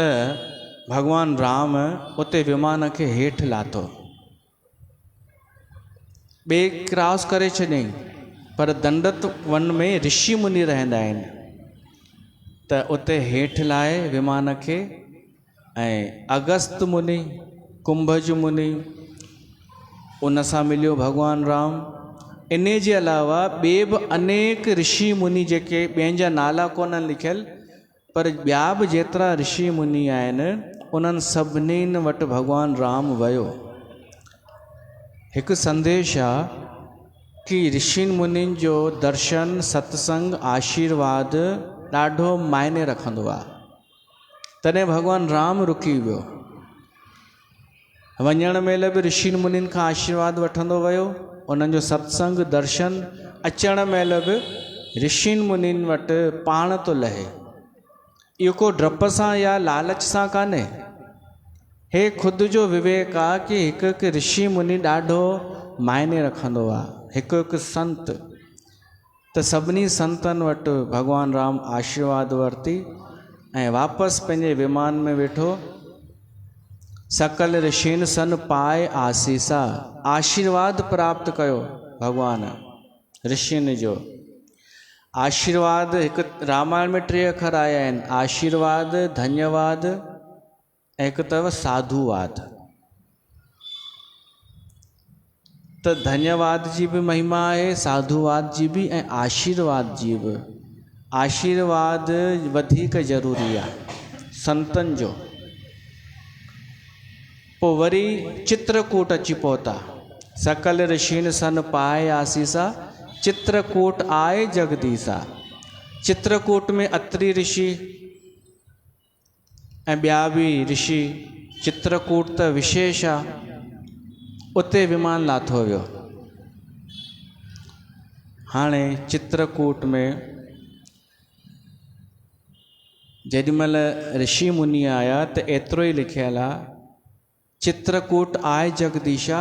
भगवान राम उते विमान खे हेठि लाथो, ॿिए क्रॉस करे छॾियईं, पर दंडक वन में ऋषि मुनि रहंदा आहिनि, त उते हेठि लाहे विमान खे। ऐं अगस्त मुनि, कुंभज मुनि, उन सां मिलियो भगवान राम। इन जे अलावा ॿिए बि अनेक ऋषि मुनि जेके ॿियनि जा नाला कोन लिखियल, पर ॿिया बि जेतिरा ऋषि मुनि आहिनि उन्हनि सभिनीनि वटि भगवान राम वियो। हिकु संदेश आहे कि ऋषि मुनिनि जो दर्शन, सत्संग, आशीर्वाद ॾाढो मायने रखंदो आहे। तॾहिं भगवान राम रुकी वियो। वञण महिल बि ऋषि मुनिनि खां आशीर्वाद वठंदो वियो, उन्हनि जो सत्संग, दर्शन, अचण महिल बि ऋषि मुनिनि वटि पाण थो लहे। इहो को डप सां या लालच सां कान्हे, हे ख़ुदि जो विवेक आहे कि हिकु हिकु ऋषि मुनि ॾाढो मायने रखंदो आहे, हिकु हिकु संत। त सभिनी संतनि वटि भगवान राम आशीर्वाद वरिती ऐं वापसि पंहिंजे विमान में वेठो। सकल ऋषिन सन पाए आसीसा, आशीर्वाद प्राप्त कयो भगवान ऋषिन जो। आशीर्वाद हिकु रामायण में 3 अखर आया आहिनि, आशीर्वाद, धन्यवाद ऐं हिकु अथव साधुवाद। त धन्यवाद जी बि महिमा आहे, साधुवाद जी बि ऐं आशीर्वाद जी बि। आशीर्वाद वधीक ज़रूरी आहे संतनि जो। पोइ वरी चित्रकूट अची पहुता। सकल ऋषिन सन पाए आसीसा, चित्रकूट आए जगदीसा। चित्रकूट में अत्रि ऋषि ऐं ॿिया बि ऋषि, चित्रकूट त विशेष आहे, उते विमान लाथो वियो। हाणे चित्रकूट में जेॾीमहिल ऋषि मुनि आया त एतिरो ई लिखियलु आहे, चित्रकूट आए जगदीशा।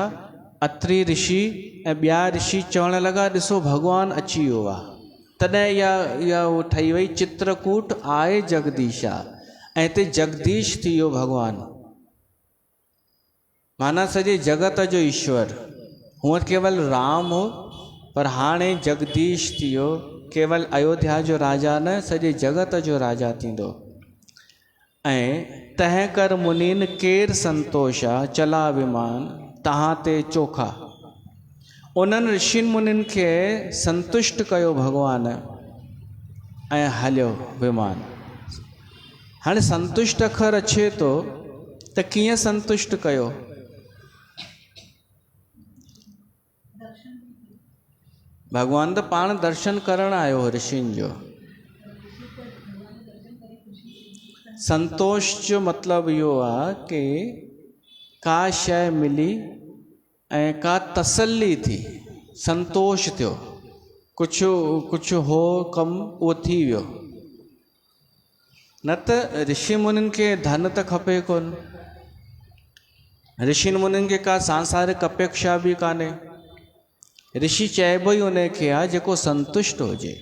अत्रि ऋषि ऐं ॿिया ऋषि चवण लॻा ॾिसो भगवान अची वियो आहे। तॾहिं इहा उहो ठही वई चित्रकूट आए जगदीशा। ऐं हिते जगदीश थी वियो भगवान, माना सॼे जगत जो ईश्वर। हूअं केवल राम हो, पर हाणे जगदीश थी वियो। केवल अयोध्या जो राजा न, सॼे जगत जो राजा थींदो। ऐं तंहिं कर मुनीन केर संतोषा चला विमान तहां ते चोखा। उन्हनि ऋषियुनि मुनिनि खे संतुष्ट कयो भॻवान ऐं हलियो विमान। हाणे संतुष्ट अखर अचे थो त कीअं संतुष्ट कयो? भॻवान त पाण दर्शन करणु आयो ऋषियुनि जो। संतोष जो मतिलबु इहो आहे कि का शइ मिली ऐं का तसल्ली थी, संतोष थियो, कुझु हो कमु उहो थी वियो। न त ऋषि मुनिनि खे धन त खपे कोन, ऋषि मुनिनि खे का सांसारिक अपेक्षा बि कान्हे। ऋषि चइबो ई उन खे आहे जेको संतुष्ट हुजे।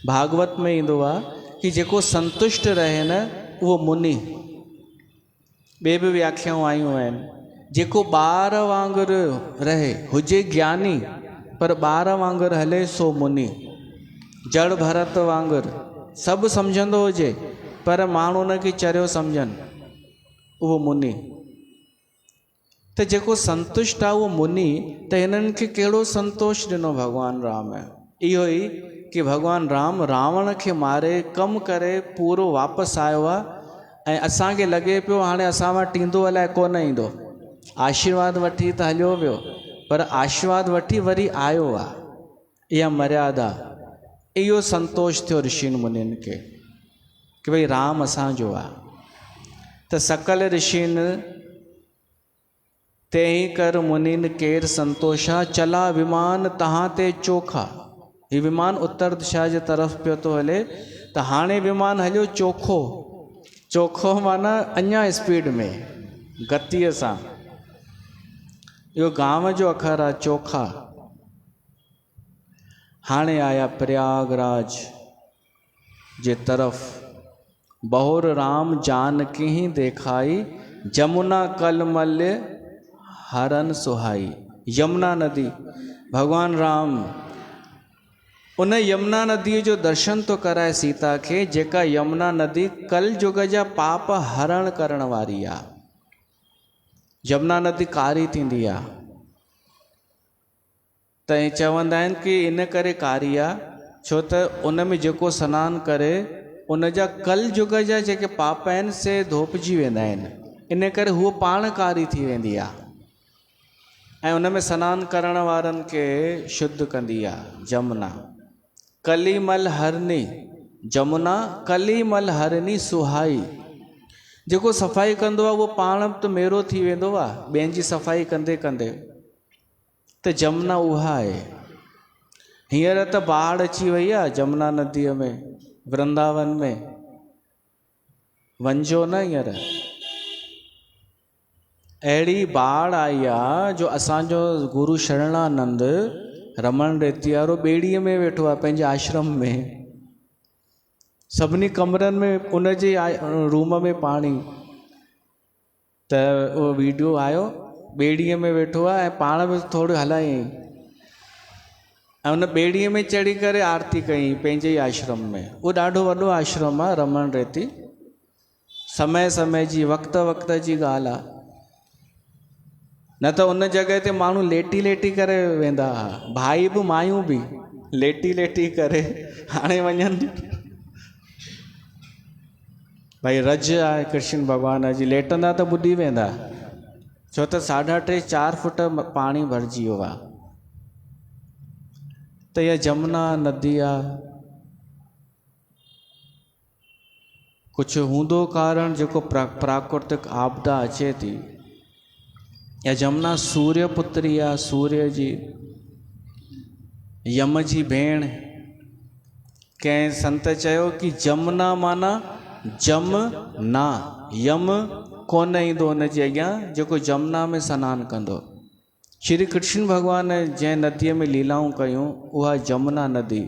भागवत में ईंदो आहे कि जेको संतुष्ट रहे न उहो मुनि। ॿिए बि व्याख्याऊं आयूं आहिनि। जेको ॿार वांगुरु रहे, हुजे ज्ञानी पर ॿार वांगुरु हले सो मुनि। जड़ भरत वांगुरु सभु सम्झंदो हुजे पर माण्हू उनखे चरियो सम्झनि, उहो मुनि। त जेको संतुष्ट आहे उहो मुनि। त हिननि खे कहिड़ो संतोष ॾिनो भॻवान राम? इहो ई कि भॻवान राम रावण खे मारे कमु करे पूरो वापसि आयो आहे ऐं असांखे लॻे पियो हाणे असां वटि ईंदो अलाए कोन ईंदो। आशीर्वाद वठी त हलियो वियो पर आशीर्वाद वठी वरी आयो आहे। इहा मर्यादा, इहो संतोष थियो ऋषियुनि मुनिनि खे कि भई राम असांजो आहे। त सकल ऋषियुनि ते ही कर मुनिन केर संतोषा चला विमान तहां ते चोखा। ही विमान उत्तर दिशा जे तरफ़ पियो थो हले त हाणे विमान हलियो चोखो। चोखो माना अञा स्पीड में, गतीअ सां। इहो गांव जो अखर आहे चोखा। हाणे आया प्रयागराज जे तरफ़। बहुर राम जानकी ही देखाई जमुना कलमल हरन सुहाई। यमुना नदी, भगवान राम उन यमुना नदीअ जो दर्शन तो कराए सीता खे, जेका यमुना नदी कल युग जा पाप हरण करण वारी आहे। यमुना नदी कारी थींदी आहे त चवंदा आहिनि कि इन करे कारी आहे छो त उन में जेको सनानु करे उन जा कल युग जा जेके पाप आहिनि से धोपिजी वेंदा आहिनि। इन करे हूअ पाण कारी थी वेंदी आहे ऐं उन में सनानु करण वारनि खे शुद्ध कंदी आहे जमुना। कलीमल हरनी, जमुना कलीमल हरनी सुहाई। जेको सफ़ाई कंदो आहे उहो पाण त मेरो थी वेंदो आहे ॿियनि जी सफ़ाई कंदे कंदे। त जमुना उहा आहे। हींअर त बाढ़ अची वई आहे जमुना नदीअ में, वृंदावन में। वञिजो न हींअर। अहिड़ी बाढ़ आई आहे जो असांजो गुरु शरणानंद रमण रेती वारो ॿेड़ीअ में वेठो आहे पंहिंजे आश्रम में। सभिनी कमरनि में उन जे रूम में पाणी। त उहो वीडियो आयो, ॿेड़ीअ में वेठो आहे ऐं पाण बि थोरो हलायईं ऐं उन ॿेड़ीअ में चढ़ी करे आरती कयईं पंहिंजे ई आश्रम में। उहो ॾाढो वॾो आश्रम आहे रमण रेती। समय समय जी, वक़्त वक़्त जी ॻाल्हि आहे। न त उन जॻह ते माण्हू लेटी लेटी करे वेंदा हुआ, भाई बि मायूं बि लेटी लेटी करे हाणे वञनि। भाई रज आहे कृष्ण भॻवान जी, लेटंदा त ॿुॾी वेंदा छो त 3.5-4 फुट पाणी भरिजी वियो आहे। त इहा जमुना नदी आहे। कुझु हूंदो कारण जेको प्राकृतिक आपदा अचे थी। या जमुना सूर्य पुत्री आहे, सूर्य जी, यम जी भेण। कंहिं संत चयो कि जमुना माना जम ना, यम कोन ईंदो हुन जे अॻियां जेको जमुना में सनानु कंदो। श्री कृष्ण भॻवान जंहिं नदीअ में लीलाऊं कयूं उहा जमुना नदी।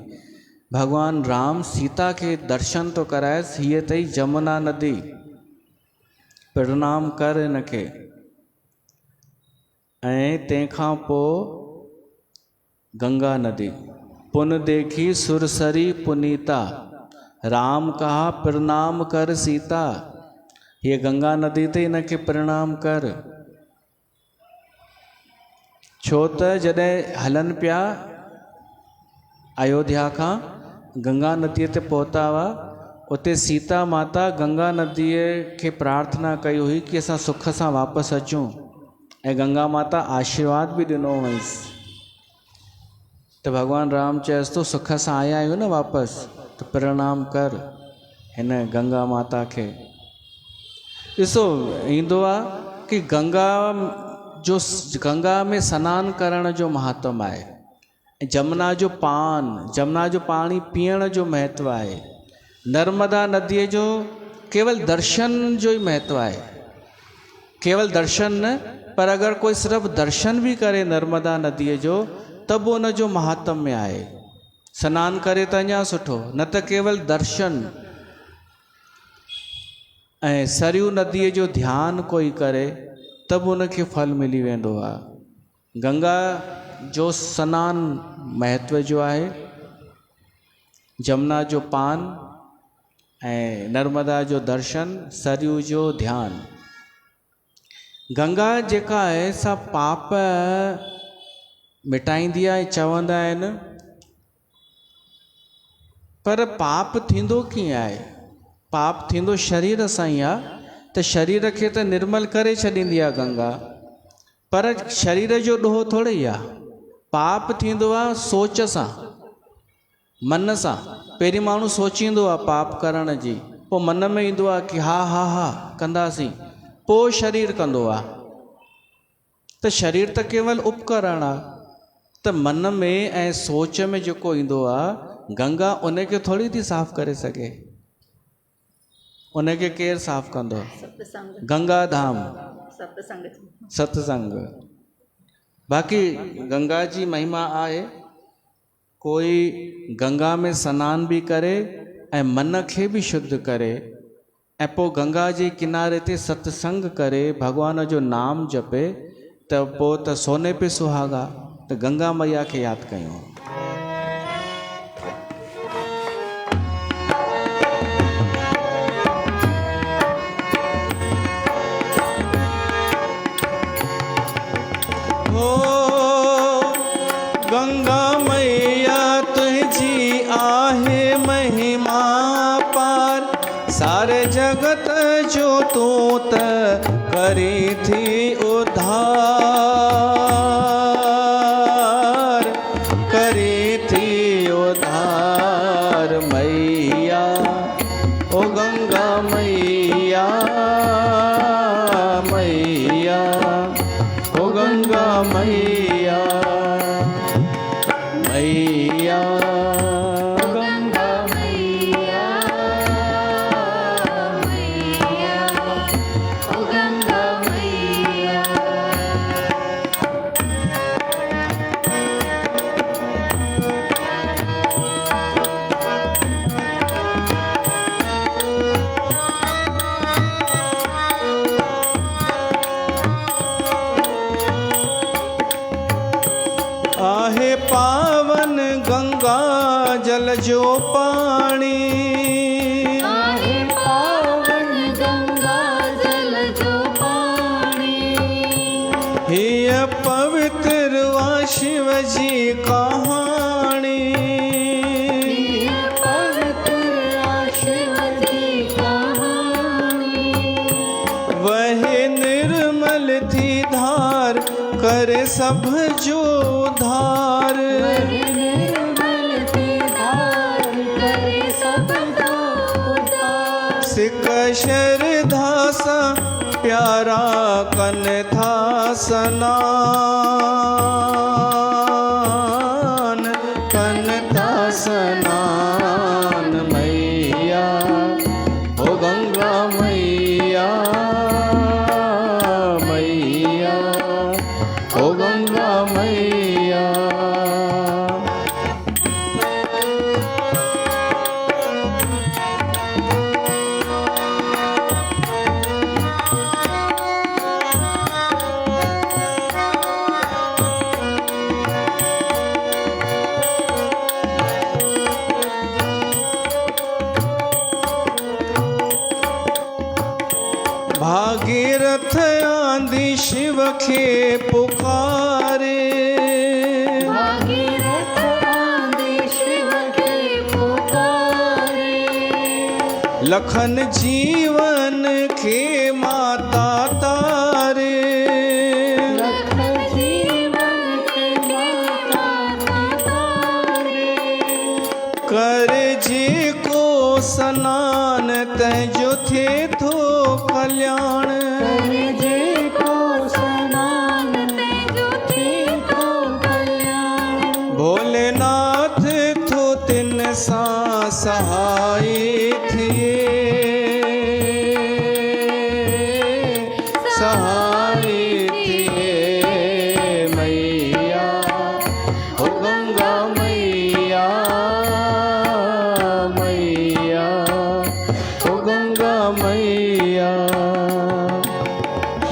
भॻवान राम सीता खे दर्शन तो कराएसि, हीअ अथई जमुना नदी, प्रणाम कर हिनखे। ऐं तंहिंखां पोइ गंगा नदी। पुन देखी सुरसरी पुनीता, राम कहा प्रणाम कर सीता। ये गंगा नदी ते इनखे प्रणाम कर। छो त जॾहिं हलन पिया अयोध्या खां गंगा नदीअ ते पहुता हुआ, उते सीता माता गंगा नदीअ खे प्रार्थना कई हुई कि असां सुख सां वापसि अचूं, ऐं गंगा माता आशीर्वाद बि ॾिनो हुअईंसि। त भॻवानु राम चयसि तो सुख सां आया आहियूं न वापसि, त प्रणाम कर हिन गंगा माता खे। ॾिसो ईंदो आहे कि गंगा में सनानु करण जो महत्व आहे, ऐं जमुना जो पाणी पीअण जो महत्व आहे। नर्मदा नदीअ जो केवल दर्शन जो ई महत्व आहे, केवल दर्शन न, पर अगरि कोई सिर्फ़ु दर्शन बि करे नर्मदा नदीअ जो त बि उन जो महात्म्य आहे। सनानु करे त अञा सुठो, न त केवल दर्शन। ऐं सरयू नदीअ जो ध्यानु कोई करे त बि उनखे फल मिली वेंदो आहे। गंगा जो सनानु महत्व जो आहे, जमुना जो पान ऐं नर्मदा जो दर्शन, सरयू जो ध्यानु। गंगा जेका आहे सा पाप मिटाईंदी आहे चवंदा आहिनि, पर पाप थींदो कीअं आहे? पाप थींदो शरीर सां ई आहे, त शरीर खे त निर्मल करे छॾींदी आहे गंगा, पर शरीर जो ॾोहो थोरी आहे। पाप थींदो आहे सोच सां, मन सां। पहिरीं माण्हू सोचींदो आहे पाप करण जी, पोइ मन में ईंदो आहे कि हा हा हा कंदासीं, पोइ शरीर कंदो आहे। त शरीर त केवल उपकरण आहे, त मन में ऐं सोच में जेको ईंदो आहे, गंगा उनखे थोरी थी साफ़ करे सघे। उनखे केरु साफ़ कंदो? गंगा धाम, सत्संग। बाक़ी गंगा जी महिमा आहे, कोई गंगा में सनानु बि करे ऐं मन खे बि शुद्ध करे, ऐं पोइ गंगा जे किनारे ते सत्संग करे भॻवान जो नाम जपे, त पोइ त सोने पे सुहागा। त गंगा मैया खे यादि कयूं। गंगा मैया तुझी आहे महिमा पार, सारे जगत जो तू त करी थी उद्धार, करी थी उद्धार मैया, ओ गंगा मैया, मैया, ओ गंगा मैया, मैया, गंगा मैया, मैया, ओ गंगा मैया। आहे पावन गंगा जल जो पानी, आहे पावन गंगा जल जो पानी, हिय पवित्र वा शिव जी कहानी, ये पवित्र शिव जी कहानी, वही निर्मल थी धार करे सब जो धार, निर्मल थी धार करे सब उद्धार, सिक श्रद्धा सा प्यारा कन था स्नान, कन था स्नान मैया, ओ गंगा मैया, मैया, ओ गंगा मैया। भागीरथ आंधी शिव खे पुकारे, भागीरथ आंधी शिव के पुकारे, लखन जीवन के माता तारे, लख जीवन के माता तारे, कर जी को स्नान तैजो थे थो कल्याण, जे को स्नान तेजो थे को कल्याण, भोलेनाथ थो तिन सा सहाय थिए, सहाय थिए मैया हो गंगा मैया, मैया हो गंगा मैया,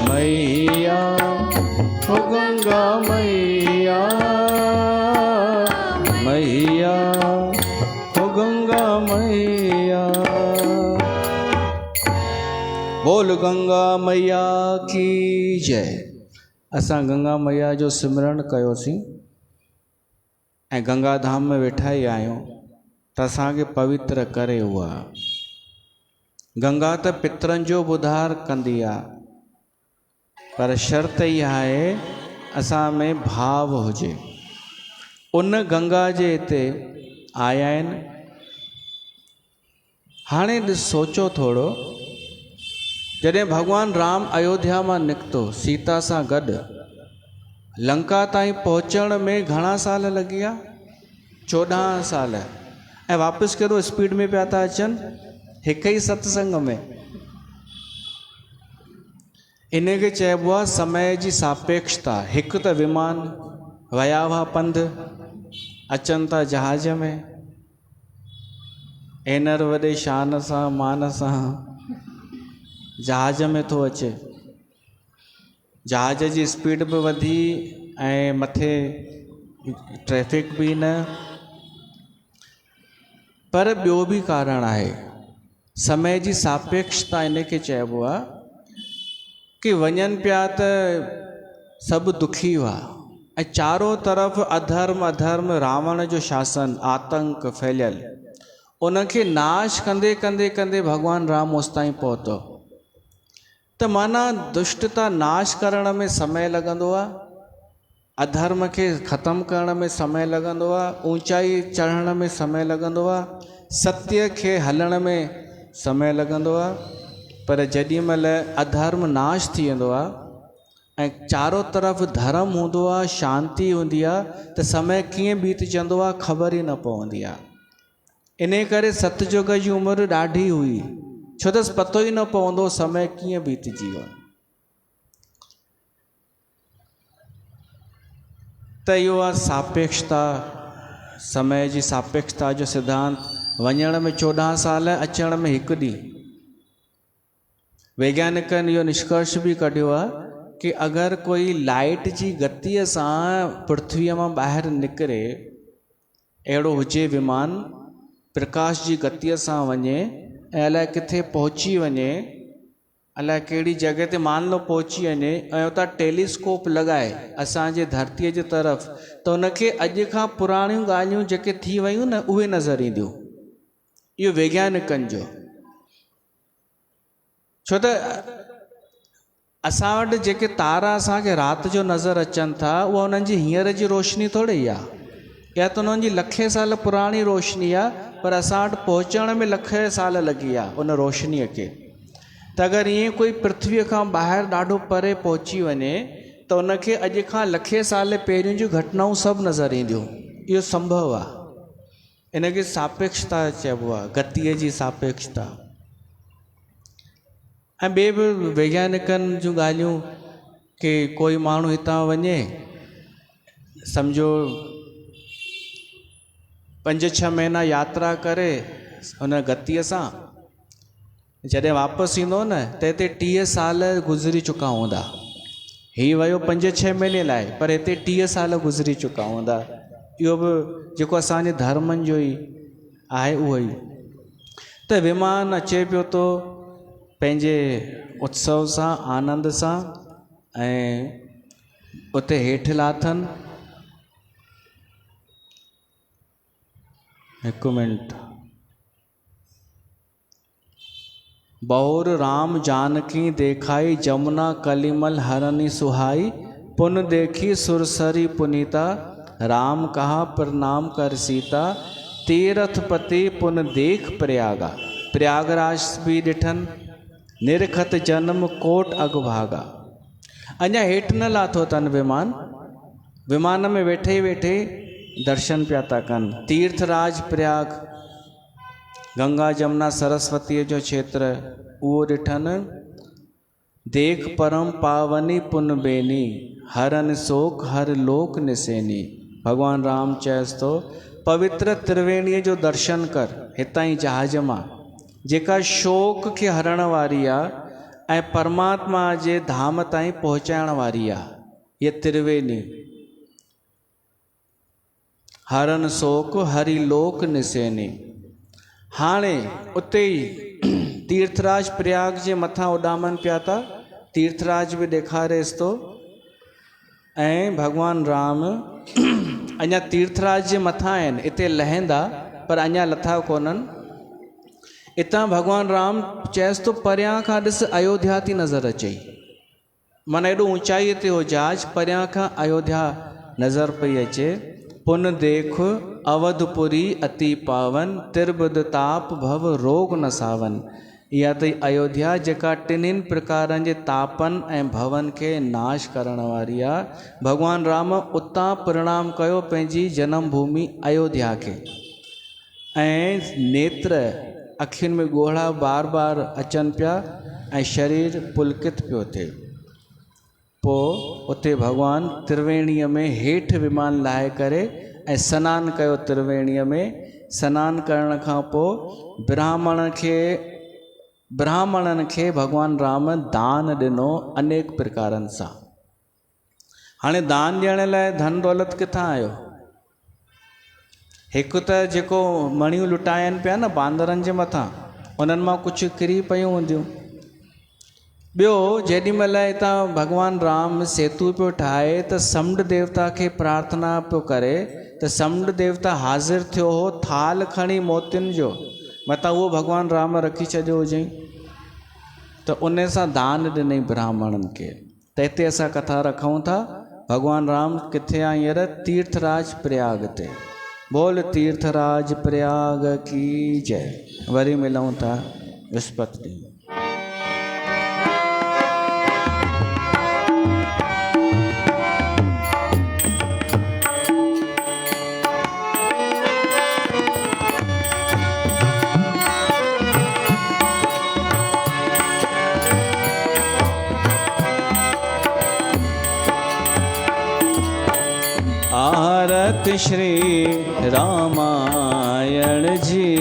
मैया हो गंगा मैया, मैया हो गंगा मैया। बोल गंगा मैया की जय। असां गंगा मैया जो सिमरन कयोसीं ऐं गंगा धाम में वेठा ई आहियूं त असांखे पवित्र करे उहा। गंगा त पितरनि जो उद्धार कंदी आहे, पर शर्त इहा आहे असां में भाव हुजे। उन गंगा जे हिते आया आहिनि। हाणे सोचो थोरो, जॾहिं भॻवान राम अयोध्या मां निकितो सीता सां गॾु, लंका ताईं पहुचण में घणा साल लॻी विया? 14 साल। ऐं वापसि कहिड़ो स्पीड में पिया था अचनि, हिक ई सत्संग में। इन खे चइबो आहे समय जी सापेक्षता। हिकु त विमान विया हुआ पंध, अचनि था जहाज में, एनर वॾे शान सां मान सां जहाज में थो अचे। जहाज जी स्पीड बि वधी ऐं मथे ट्रैफिक बि न। पर ॿियो बि कारण आहे, समय जी सापेक्षता। इन खे चइबो आहे कि वञनि पिया त सभु दुखी हुआ ऐं चारों तरफ़ अधर्म अधर्म, रावण जो शासन, आतंक फैलियल। उनखे नाश कंदे कंदे कंदे भॻवान राम ओसि ताईं पहुतो। त माना दुष्टता नाश करण में समय लॻंदो आहे, अधर्म खे ख़तमु करण में समय लॻंदो आहे, ऊंचाई चढ़ण में समय लॻंदो आहे, सत्य खे हलण में समय लॻंदो आहे। पर जेॾी महिल अधर्म नाश थी वेंदो आहे ऐं चारों तरफ़ धर्म हूंदो आहे, शांती हूंदी आहे, त समय कीअं बीतजंदो आहे ख़बर ई न पवंदी आहे। इन करे सतयुग जी उमिरि ॾाढी हुई, छो त पतो ई न पवंदो समय कीअं बीतजी वियो। त इहो आहे सापेक्षता, समय जी सापेक्षता जो सिद्धांत। वञण में 14 साल, अचण में 1 ॾींहुं। वैज्ञानिकनि इहो निष्कर्ष बि कढियो आहे कि अगरि कोई लाइट जी गतीअ सां पृथ्वीअ मां ॿाहिरि निकिरे, अहिड़ो हुजे विमान, प्रकाश जी गतीअ सां वञे ऐं अलाए किथे पहुची वञे, अलाए कहिड़ी जॻह ते मान लो पहुची वञे, ऐं उतां टेलीस्कोप लॻाए असांजे धरतीअ जे तरफ़, त उनखे अॼु खां पुराणियूं ॻाल्हियूं जेके थी वियूं न, उहे नज़र ईंदियूं। इहो वैज्ञानिकनि जो। छो त असां वटि जेके तारा असांखे राति जो नज़र अचनि था, उहा उन्हनि जी हींअर जी रोशनी थोरी आहे, या त उन्हनि जी लखे साल पुराणी रोशनी आहे, पर असां वटि पहुचण में लखे साल लॻी विया उन रोशनीअ खे। त अगरि ईअं कोई पृथ्वीअ खां ॿाहिरि ॾाढो परे पहुची वञे, त उनखे अॼु खां लखे साल पहिरियों जूं घटनाऊं सभु नज़र ईंदियूं। इहो संभव आहे। इन खे सापेक्षता चइबो आहे, गतीअ जी सापेक्षता। ऐं ॿिए बि वैज्ञानिकनि जूं ॻाल्हियूं कि कोई माण्हू हितां वञे, सम्झो 5-6 महीना यात्रा करे हुन गतीअ सां, जॾहिं वापसि ईंदो न, त हिते 30 साल गुज़री चुका हूंदा। हीउ वियो 5-6 महीने लाइ, पर हिते 30 साल गुज़री चुका हूंदा। इहो बि जेको असांजे धर्मनि जो ई आहे उहो ई। त विमान अचे पियो थो, पंहिंजे उत्सव सां आनंद सां ऐं उते हेठि लाथनि। हिकु मिंट। बहुर राम जानकी देखाई, जमुना कलिमल हरनि सुहाई। पुन देखी सुरसरी पुनीता, राम कहा प्रणाम कर सीता। तीर्थपति पुन देख प्रयागा, प्रयागराज भी ॾिठन। निरखत जन्म कोट अगभागा। अञा हेठि न लाथो अथनि विमान, विमान में वेठे वेठे दर्शन पिया था कनि। तीर्थराज प्रयाग, गंगा जमुना सरस्वतीअ जो क्षेत्र उहो ॾिठनि। देख परम पावनी पुन बेनी, हरन शोक हर लोक निसेनी। भगवान राम चएसि थो पवित्र त्रिवेणीअ जो दर्शन कर, हितां ई जहाज मां, जेका शोक खे हरण वारी आहे ऐं परमात्मा जे धाम ताईं पहुचाइण वारी आहे। इहा त्रिवेणी हरन शोक हरि लोक निसेनी। हाणे उते ई तीर्थराज प्रयाग जे मथां उॾामनि पिया था। तीर्थराज बि ॾेखारेसि थो ऐं भॻवान राम अञा तीर्थराज जे मथां आहिनि, हिते लहंदा पर अञा लथा कोन्हनि। हितां भॻवान राम चएसि थो परियां खां ॾिस अयोध्या थी नज़र अचई, माना एॾो ऊचाईअ ते हो जहाज, परियां खां अयोध्या नज़र पई अचे। पुन देख अवधपुरी अति पावन, तिरबुध ताप भव रोग न सावन। इहा त अयोध्या जेका टिनिनि प्रकारनि जे तापनि ऐं भवनि खे नाश करण वारी आहे। भॻवान राम उतां प्रणाम कयो पंहिंजी जनम भूमि अयोध्या खे, ऐं नेत्र अखियुनि में ॻोढ़ा बार बार अचनि पिया ऐं शरीर पुलकित पियो थिए। पोइ उते भॻवान त्रिवेणीअ में हेठि विमान लाहे करे ऐं सनानु कयो। त्रिवेणीअ में सनानु करण खां पोइ ब्राह्मणनि खे भॻवान राम दान ॾिनो अनेक प्रकारनि सां। हाणे दान ॾियण लाइ धन दौलत किथां आयो? हिकु त जेको मणियूं लुटाइनि पिया न बांदरनि जे मथां, उन्हनि मां कुझु किरी पयूं हूंदियूं। ॿियो जेॾीमहिल हितां भॻवान राम सेतु पियो ठाहे त समुंड देवता खे प्रार्थना पियो करे त समुंड देवता हाज़िर थियो हो थाल खणी मोतियुनि जो, मथां उहो भॻवान राम रखी छॾियो हुजईं, त उन सां दान ॾिनई ब्राह्मणनि खे। त हिते असां कथा रखूं था भॻवान राम किथे आहे हींअर? तीर्थराज प्रयाग ते। बोल तीर्थराज प्रयाग की जय। वरी मिलूं था विस्पति ॾींहुं। आरत श्री रामायण जी